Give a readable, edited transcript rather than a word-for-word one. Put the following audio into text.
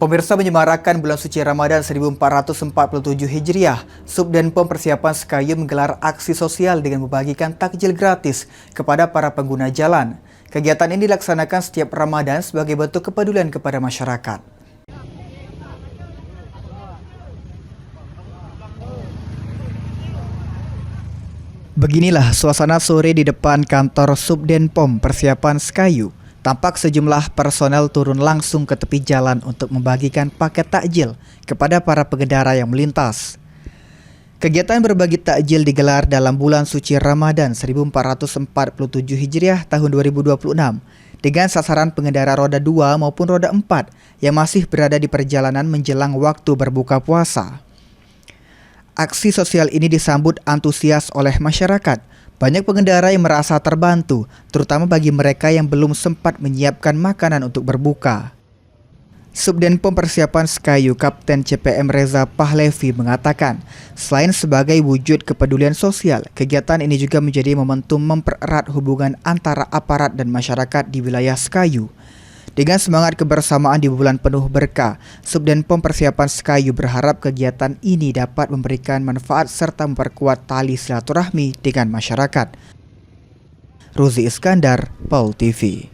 Pemirsa, menyemarakan bulan suci Ramadan 1447 Hijriah, Subdenpom Persiapan Sekayu menggelar aksi sosial dengan membagikan takjil gratis kepada para pengguna jalan. Kegiatan ini dilaksanakan setiap Ramadan sebagai bentuk kepedulian kepada masyarakat. Beginilah suasana sore di depan kantor Subdenpom Persiapan Sekayu. Tampak sejumlah personel turun langsung ke tepi jalan untuk membagikan paket takjil kepada para pengendara yang melintas. Kegiatan berbagi takjil digelar dalam bulan suci Ramadan 1447 Hijriah tahun 2026 dengan sasaran pengendara roda 2 maupun roda 4 yang masih berada di perjalanan menjelang waktu berbuka puasa. Aksi sosial ini disambut antusias oleh masyarakat. Banyak pengendara yang merasa terbantu, terutama bagi mereka yang belum sempat menyiapkan makanan untuk berbuka. Subdenpom Persiapan Sekayu Kapten CPM Reza Pahlevi mengatakan, selain sebagai wujud kepedulian sosial, kegiatan ini juga menjadi momentum mempererat hubungan antara aparat dan masyarakat di wilayah Sekayu. Dengan semangat kebersamaan di bulan penuh berkah, Subdenpom Persiapan Sekayu berharap kegiatan ini dapat memberikan manfaat serta memperkuat tali silaturahmi dengan masyarakat. Ruzi Iskandar, PAUL TV.